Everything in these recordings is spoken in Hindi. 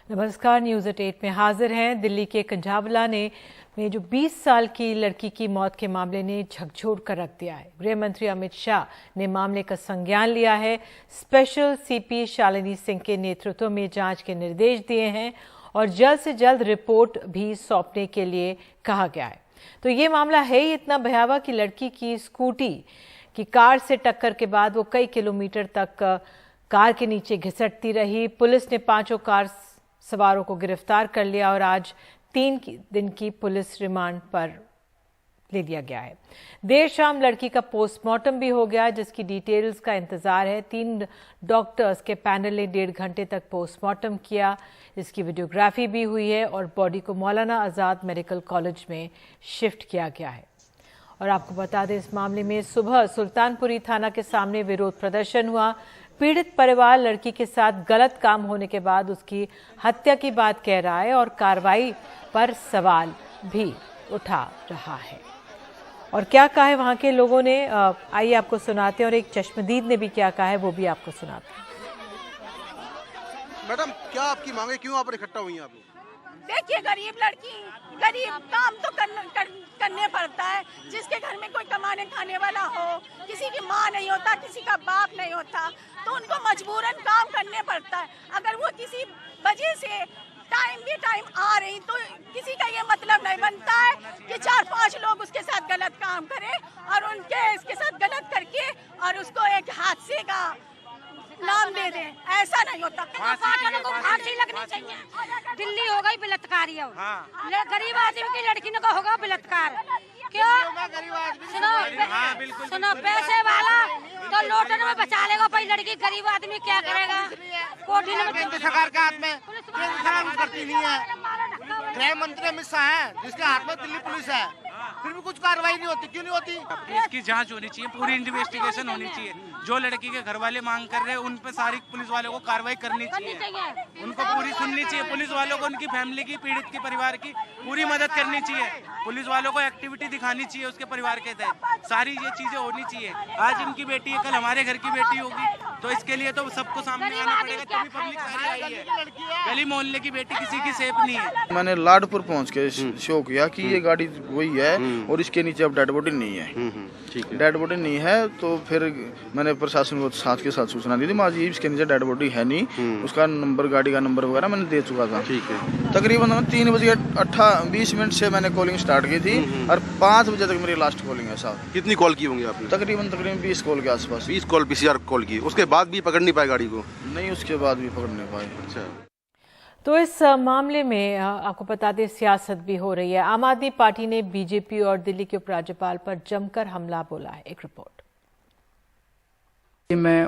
नमस्कार, न्यूज़ एट 8 में हाजिर हैं। दिल्ली के कंझावला में जो 20 साल की लड़की की मौत के मामले ने झकझोर कर रख दिया है। गृह मंत्री अमित शाह ने मामले का संज्ञान लिया है। स्पेशल सीपी शालिनी सिंह के नेतृत्व में जांच के निर्देश दिए हैं और जल्द से जल्द रिपोर्ट भी सौंपने के लिए कहा गया है। तो ये मामला है ही इतना भयावह कि लड़की की स्कूटी की कार से टक्कर के बाद वो कई किलोमीटर तक कार के नीचे घिसटती रही। पुलिस ने 5 कार सवारों को गिरफ्तार कर लिया और आज 3 दिन की पुलिस रिमांड पर ले लिया गया है। देर शाम लड़की का पोस्टमार्टम भी हो गया, जिसकी डिटेल्स का इंतजार है। 3 डॉक्टर्स के पैनल ने 1.5 घंटे तक पोस्टमार्टम किया। इसकी वीडियोग्राफी भी हुई है और बॉडी को मौलाना आजाद मेडिकल कॉलेज में शिफ्ट किया गया है। और आपको बता दें, इस मामले में सुबह सुल्तानपुरी थाना के सामने विरोध प्रदर्शन हुआ। पीड़ित परिवार लड़की के साथ गलत काम होने के बाद उसकी हत्या की बात कह रहा है और कार्रवाई पर सवाल भी उठा रहा है। और क्या कहा है वहां के लोगों ने, आइए आपको सुनाते हैं। और एक चश्मदीद ने भी क्या कहा है वो भी आपको सुनाते हैं। मैडम, क्या आपकी मांगे, क्यों आप इकट्ठा हुई हैं आप लोग? देखिए, गरीब लड़की, गरीब काम तो करने पड़ता है। जिसके घर में कोई कमाने खाने वाला हो, किसी की माँ नहीं होता, किसी का बाप नहीं होता, तो उनको मजबूरन काम करने पड़ता है। अगर वो किसी वजह से टाइम आ रही तो किसी का ये मतलब नहीं बनता है कि 4-5 लोग उसके साथ गलत काम करें और उनके इसके साथ गलत करके और उसको एक हादसे का नाम दे दें। ऐसा नहीं होता। फांसी लगनी चाहिए। दिल्ली हो गई बलात्कारी, गरीब आदमी की लड़की ने का होगा बलात्कार। क्यों? सुनो, पैसे वाला तो लोटन में बचा लेगा, पर लड़की गरीब आदमी क्या करेगा? कोठी में सरकार के हाथ में करती नहीं है। गृह मंत्री अमित शाह है, जिसके हाथ में दिल्ली पुलिस है, फिर भी कुछ कार्रवाई नहीं होती। क्यों नहीं होती? इसकी जांच होनी चाहिए, पूरी इन्वेस्टिगेशन होनी चाहिए। जो लड़की के घर वाले मांग कर रहे हैं उन पे सारी पुलिस वालों को कार्रवाई करनी चाहिए। उनको पूरी सुननी चाहिए। पुलिस वालों को उनकी फैमिली की, पीड़ित की, परिवार की पूरी मदद करनी चाहिए। पुलिस वालों को एक्टिविटी दिखानी चाहिए उसके परिवार के तहत। सारी ये चीजें होनी चाहिए। आज इनकी बेटी है, कल हमारे घर की बेटी होगी, तो इसके लिए तो सबको सामने आना पड़ेगा, तभी पब्लिक सारी आई है। गली मोहल्ले की बेटी किसी की सेफ नहीं है। मैंने लाडपुर पहुंच के शो किया कि ये गाड़ी वही है और इसके नीचे अब डेड बॉडी नहीं है। ठीक है, डेड बॉडी नहीं है तो फिर मैंने प्रशासन को साथ के साथ सूचना दी थी, माँ जी इसके नीचे डेड बॉडी है नहीं। उसका नंबर, गाड़ी का नंबर वगैरह मैंने दे चुका था। ठीक है। तकरीबन 3:20 से मैंने कॉलिंग स्टार्ट की थी और 5 बजे तक मेरी लास्ट कॉलिंग है साहब। कितनी कॉल की होंगी आपने? तकरीबन 20 कॉल के आसपास। 20 कॉल PCR कॉल की, उसके बाद भी पकड़ नहीं पाए गाड़ी को? नहीं, उसके बाद भी पकड़ नहीं पाए। अच्छा। तो इस मामले में आपको बता दें, सियासत भी हो रही है। आम आदमी पार्टी ने बीजेपी और दिल्ली के उपराज्यपाल पर जमकर हमला बोला है। एक रिपोर्ट। मैं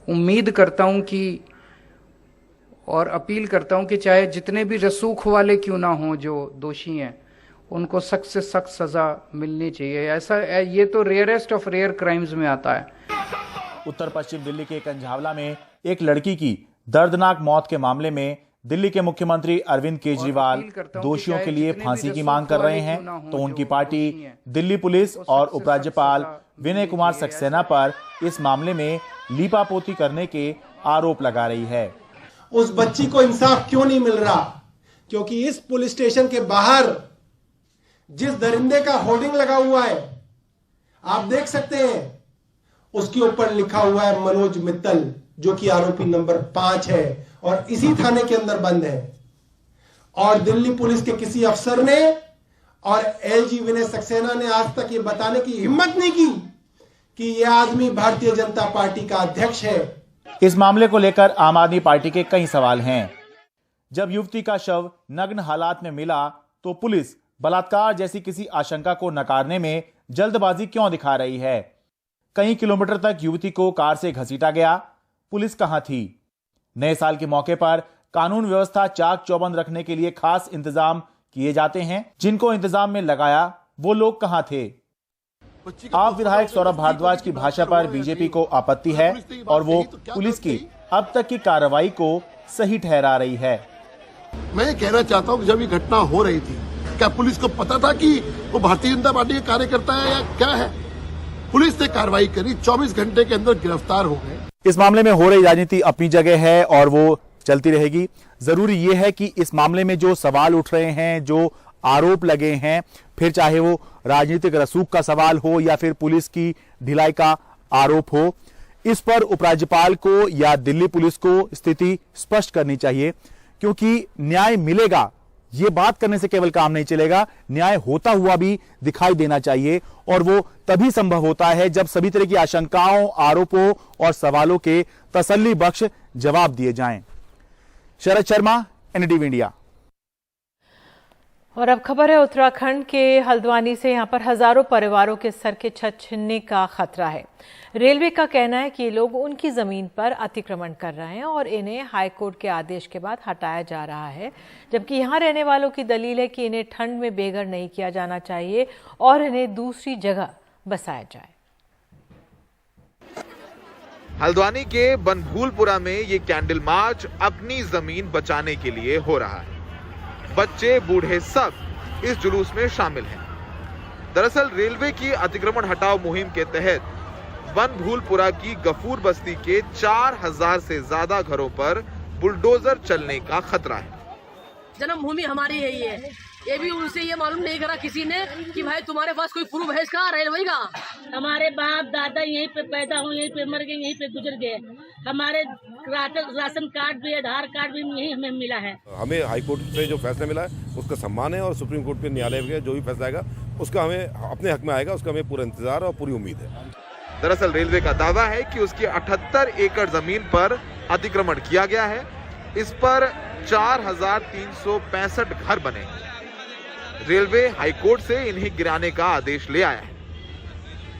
उम्मीद करता हूं कि और अपील करता हूं कि चाहे जितने भी रसूख वाले क्यों ना हों जो दोषी हैं, उनको सख्त से सख्त सजा मिलनी चाहिए। ऐसा ये तो रेयरेस्ट ऑफ रेयर क्राइम्स में आता है। उत्तर पश्चिम दिल्ली के कंझावला में एक लड़की की दर्दनाक मौत के मामले में दिल्ली के मुख्यमंत्री अरविंद केजरीवाल दोषियों के लिए फांसी की मांग कर रहे हैं, तो उनकी पार्टी दिल्ली पुलिस और उपराज्यपाल विनय कुमार सक्सेना पर इस मामले में लीपापोती करने के आरोप लगा रही है। उस बच्ची को इंसाफ क्यों नहीं मिल रहा? क्योंकि इस पुलिस स्टेशन के बाहर जिस दरिंदे का होर्डिंग लगा हुआ है, आप देख सकते हैं, उसके ऊपर लिखा हुआ है मनोज मित्तल, जो कि आरोपी नंबर 5 है और इसी थाने के अंदर बंद है। और दिल्ली पुलिस के किसी अफसर ने और LG विनय सक्सेना ने आज तक ये बताने की हिम्मत नहीं की कि यह आदमी भारतीय जनता पार्टी का अध्यक्ष है। इस मामले को लेकर आम आदमी पार्टी के कई सवाल हैं। जब युवती का शव नग्न हालात में मिला तो पुलिस बलात्कार जैसी किसी आशंका को नकारने में जल्दबाजी क्यों दिखा रही है? कई किलोमीटर तक युवती को कार से घसीटा गया, पुलिस कहां थी? नए साल के मौके पर कानून व्यवस्था चाक चौबंद रखने के लिए खास इंतजाम किए जाते हैं, जिनको इंतजाम में लगाया वो लोग कहां थे? आप विधायक सौरभ भारद्वाज की भाषा पर बीजेपी को आपत्ति है और वो पुलिस की अब तक की कार्रवाई को सही ठहरा रही है। मैं ये कहना चाहता हूं कि जब ये घटना हो रही थी, क्या पुलिस को पता था कि वो भारतीय जनता पार्टी के कार्यकर्ता है या क्या है? पुलिस ने कार्रवाई करी, 24 घंटे के अंदर गिरफ्तार हो गए। इस मामले में हो रही राजनीति अपनी जगह है और वो चलती रहेगी। जरूरी यह है कि इस मामले में जो सवाल उठ रहे हैं, जो आरोप लगे हैं, फिर चाहे वो राजनीतिक रसूख का सवाल हो या फिर पुलिस की ढिलाई का आरोप हो, इस पर उपराज्यपाल को या दिल्ली पुलिस को स्थिति स्पष्ट करनी चाहिए, क्योंकि न्याय मिलेगा ये बात करने से केवल काम नहीं चलेगा, न्याय होता हुआ भी दिखाई देना चाहिए। और वो तभी संभव होता है जब सभी तरह की आशंकाओं, आरोपों और सवालों के तसल्ली बख्श जवाब दिए जाएं। Sharad Sharma, NDTV India. और अब खबर है उत्तराखंड के हल्द्वानी से। यहां पर हजारों परिवारों के सर के छत छिनने का खतरा है। रेलवे का कहना है कि ये लोग उनकी जमीन पर अतिक्रमण कर रहे हैं और इन्हें हाईकोर्ट के आदेश के बाद हटाया जा रहा है, जबकि यहां रहने वालों की दलील है कि इन्हें ठंड में बेघर नहीं किया जाना चाहिए और इन्हें दूसरी जगह बसाया जाए। हल्द्वानी के बनभूलपुरा में ये कैंडल मार्च अपनी जमीन बचाने के लिए हो रहा है। बच्चे बूढ़े सब इस जुलूस में शामिल हैं। दरअसल रेलवे की अतिक्रमण हटाओ मुहिम के तहत बनभूलपुरा की गफूर बस्ती के 4000 से ज्यादा घरों पर बुलडोजर चलने का खतरा है। जन्मभूमि हमारी है ये भी उनसे ये मालूम नहीं करा किसी ने कि भाई तुम्हारे पास कोई प्रूफ है इसका, रेलवे का। हमारे बाप दादा यहीं पे पैदा हुए, यहीं पे मर गए, यहीं पे गुजर गए। हमारे राशन कार्ड भी, आधार कार्ड भी यही हमें मिला है। हमें हाईकोर्ट से जो फैसला मिला है उसका सम्मान है और सुप्रीम कोर्ट के न्यायालय में जो भी फैसला आएगा उसका हमें अपने हक में आएगा, उसका हमें पूरा इंतजार और पूरी उम्मीद है। दरअसल रेलवे का दावा है कि उसकी 78 एकड़ जमीन पर अतिक्रमण किया गया है। इस पर 4365 घर बने। रेलवे हाईकोर्ट से इन्हें गिराने का आदेश ले आया है।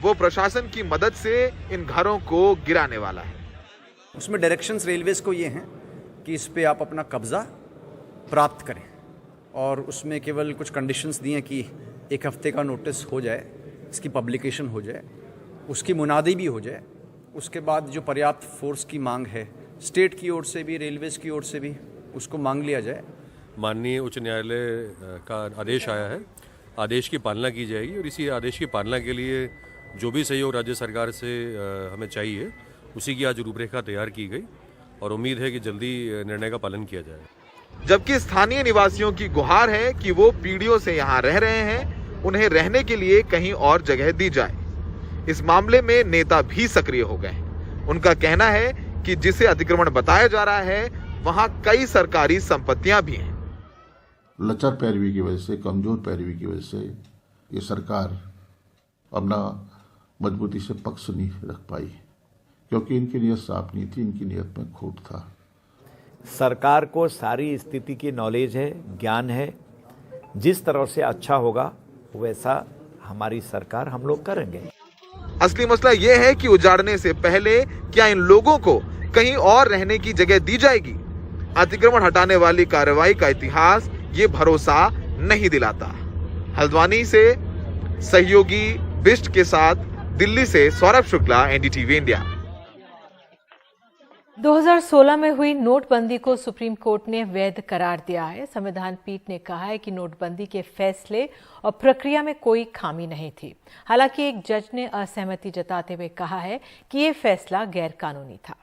वो प्रशासन की मदद से इन घरों को गिराने वाला है। उसमें डायरेक्शंस रेलवेज को ये हैं कि इस पे आप अपना कब्जा प्राप्त करें और उसमें केवल कुछ कंडीशंस दिए हैं कि 1 हफ्ते का नोटिस हो जाए, इसकी पब्लिकेशन हो जाए, उसकी मुनादी भी हो जाए। उसके बाद जो पर्याप्त फोर्स की मांग है स्टेट की ओर से भी, रेलवेज की ओर से भी, उसको मांग लिया जाए। माननीय उच्च न्यायालय का आदेश आया है, आदेश की पालना की जाएगी और इसी आदेश की पालना के लिए जो भी सहयोग राज्य सरकार से हमें चाहिए उसी की आज रूपरेखा तैयार की गई और उम्मीद है कि जल्दी निर्णय का पालन किया जाए। जबकि स्थानीय निवासियों की गुहार है कि वो पीढ़ियों से यहाँ रह रहे हैं, उन्हें रहने के लिए कहीं और जगह दी जाए। इस मामले में नेता भी सक्रिय हो गए। उनका कहना है कि जिसे अतिक्रमण बताया जा रहा है वहाँ कई सरकारी संपत्तियां भी हैं। लचर पैरवी की वजह से, कमजोर पैरवी की वजह से ये सरकार अपना मजबूती से पक्ष नहीं रख पाई, क्योंकि इनकी नीयत साफ नहीं थी, इनकी नीयत में खोट था। सरकार को सारी स्थिति की नॉलेज है, ज्ञान है। जिस तरह से अच्छा होगा वैसा हमारी सरकार, हम लोग करेंगे। असली मसला यह है कि उजाड़ने से पहले क्या इन लोगों को कहीं और रहने की जगह दी जाएगी? अतिक्रमण हटाने वाली कार्रवाई का इतिहास ये भरोसा नहीं दिलाता। हल्द्वानी से सहयोगी बिष्ट के साथ दिल्ली से सौरभ शुक्ला, एनडीटीवी इंडिया। 2016 में हुई नोटबंदी को सुप्रीम कोर्ट ने वैध करार दिया है। संविधान पीठ ने कहा है कि नोटबंदी के फैसले और प्रक्रिया में कोई खामी नहीं थी। हालांकि एक जज ने असहमति जताते हुए कहा है कि ये फैसला गैरकानूनी था।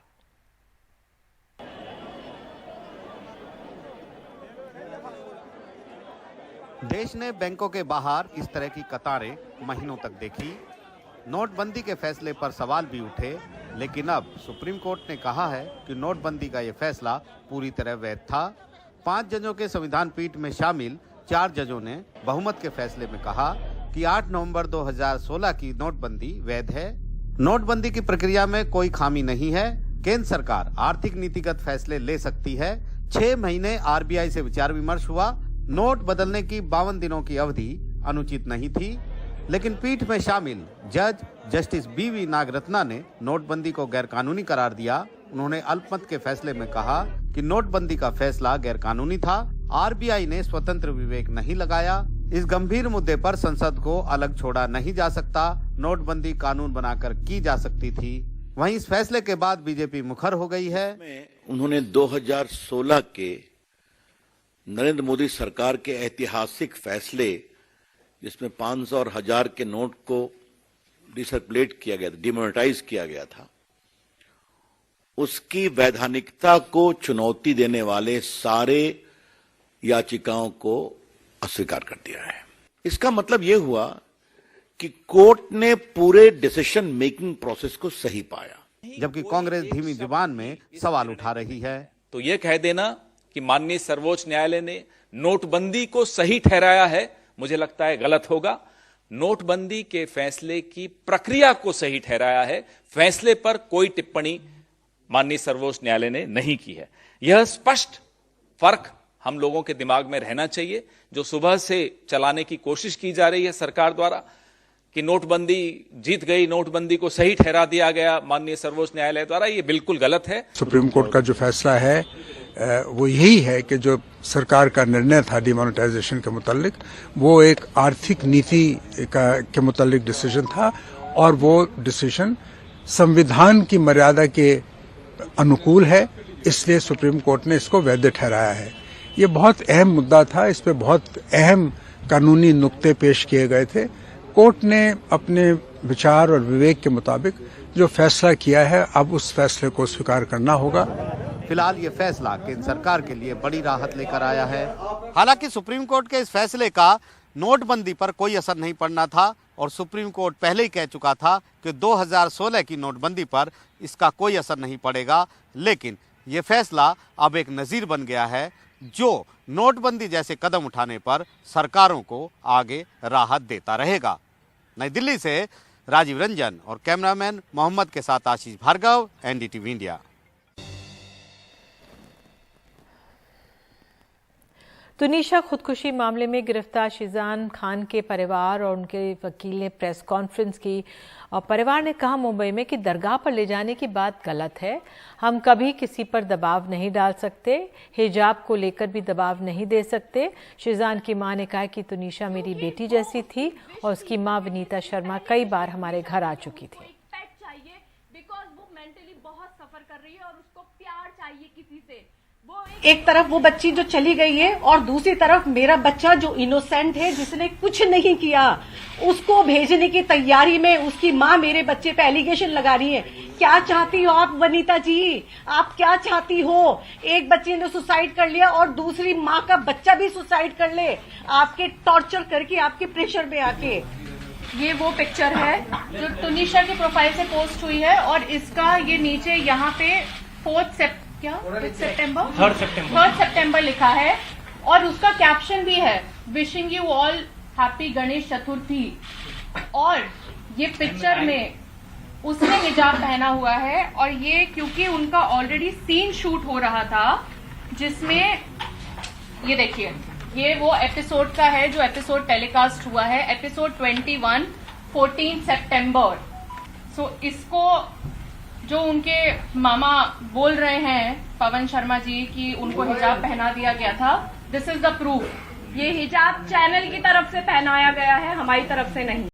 देश ने बैंकों के बाहर इस तरह की कतारें महीनों तक देखी। नोटबंदी के फैसले पर सवाल भी उठे, लेकिन अब सुप्रीम कोर्ट ने कहा है कि नोटबंदी का यह फैसला पूरी तरह वैध था। 5 जजों के संविधान पीठ में शामिल 4 जजों ने बहुमत के फैसले में कहा कि 8 नवंबर 2016 की नोटबंदी वैध है। नोटबंदी की प्रक्रिया में कोई खामी नहीं है। केंद्र सरकार आर्थिक नीतिगत फैसले ले सकती है। 6 महीने आरबीआई से विचार विमर्श हुआ। नोट बदलने की 52 दिनों की अवधि अनुचित नहीं थी, लेकिन पीठ में शामिल जज जस्टिस बीवी नागरत्ना ने नोटबंदी को गैरकानूनी करार दिया। उन्होंने अल्पमत के फैसले में कहा कि नोटबंदी का फैसला गैरकानूनी था। आरबीआई ने स्वतंत्र विवेक नहीं लगाया। इस गंभीर मुद्दे पर संसद को अलग छोड़ा नहीं जा सकता। नोटबंदी कानून बनाकर की जा सकती थी। वहीं इस फैसले के बाद बीजेपी मुखर हो गई है। उन्होंने 2016 के नरेंद्र मोदी सरकार के ऐतिहासिक फैसले, जिसमें 500 और 1000 के नोट को डिसर्कुलेट किया गया था, डिमोनेटाइज किया गया था, उसकी वैधानिकता को चुनौती देने वाले सारे याचिकाओं को अस्वीकार कर दिया है। इसका मतलब यह हुआ कि कोर्ट ने पूरे डिसीजन मेकिंग प्रोसेस को सही पाया, जबकि कांग्रेस धीमी जुबान में सवाल उठा रही है। तो यह कह देना कि माननीय सर्वोच्च न्यायालय ने नोटबंदी को सही ठहराया है, मुझे लगता है गलत होगा। नोटबंदी के फैसले की प्रक्रिया को सही ठहराया है, फैसले पर कोई टिप्पणी माननीय सर्वोच्च न्यायालय ने नहीं की है। यह स्पष्ट फर्क हम लोगों के दिमाग में रहना चाहिए। जो सुबह से चलाने की कोशिश की जा रही है सरकार द्वारा कि नोटबंदी जीत गई, नोटबंदी को सही ठहरा दिया गया माननीय सर्वोच्च न्यायालय द्वारा, ये बिल्कुल गलत है। सुप्रीम कोर्ट का जो फैसला है वो यही है कि जो सरकार का निर्णय था डिमोनेटाइजेशन के मुतालिक, वो एक आर्थिक नीति के मुतालिक डिसीजन था और वो डिसीजन संविधान की मर्यादा के अनुकूल है, इसलिए सुप्रीम कोर्ट ने इसको वैध ठहराया है। ये बहुत अहम मुद्दा था, इस पे बहुत अहम कानूनी नुक्ते पेश किए गए थे। कोर्ट ने अपने विचार और विवेक के मुताबिक जो फैसला किया है, अब उस फैसले को स्वीकार करना होगा। फिलहाल ये फैसला केंद्र सरकार के लिए बड़ी राहत लेकर आया है। हालांकि सुप्रीम कोर्ट के इस फैसले का नोटबंदी पर कोई असर नहीं पड़ना था और सुप्रीम कोर्ट पहले ही कह चुका था कि 2016 की नोटबंदी पर इसका कोई असर नहीं पड़ेगा। लेकिन ये फैसला अब एक नज़ीर बन गया है जो नोटबंदी जैसे कदम उठाने पर सरकारों को आगे राहत देता रहेगा। नई दिल्ली से राजीव रंजन और कैमरामैन मोहम्मद के साथ आशीष भार्गव, एनडीटीवी इंडिया। तुनीशा खुदकुशी मामले में गिरफ्तार शिजान खान के परिवार और उनके वकील ने प्रेस कॉन्फ्रेंस की और परिवार ने कहा मुंबई में कि दरगाह पर ले जाने की बात गलत है। हम कभी किसी पर दबाव नहीं डाल सकते, हिजाब को लेकर भी दबाव नहीं दे सकते। शिजान की मां ने कहा कि तुनीशा मेरी बेटी जैसी थी और उसकी मां विनीता शर्मा कई बार हमारे घर आ चुकी थी। एक तरफ वो बच्ची जो चली गई है और दूसरी तरफ मेरा बच्चा जो इनोसेंट है, जिसने कुछ नहीं किया, उसको भेजने की तैयारी में उसकी माँ मेरे बच्चे पे एलिगेशन लगा रही है। क्या चाहती हो आप वनीता जी? आप क्या चाहती हो? एक बच्चे ने सुसाइड कर लिया और दूसरी माँ का बच्चा भी सुसाइड कर ले, आपके टॉर्चर करके, आपके प्रेशर में आके। ये वो पिक्चर है जो तुनीशा के प्रोफाइल से पोस्ट हुई है और इसका ये नीचे यहाँ पे 3 सितंबर लिखा है और उसका कैप्शन भी है, wishing you all happy Ganesh Chaturthi. और ये पिक्चर में उसने हिजाब पहना हुआ है और ये क्योंकि उनका ऑलरेडी सीन शूट हो रहा था जिसमें ये देखिए, ये वो एपिसोड का है जो एपिसोड टेलीकास्ट हुआ है, एपिसोड 21 14 सितंबर। सो इसको जो उनके मामा बोल रहे हैं पवन शर्मा जी कि उनको हिजाब पहना दिया गया था, दिस इज द प्रूफ। ये हिजाब चैनल की तरफ से पहनाया गया है, हमारी तरफ से नहीं।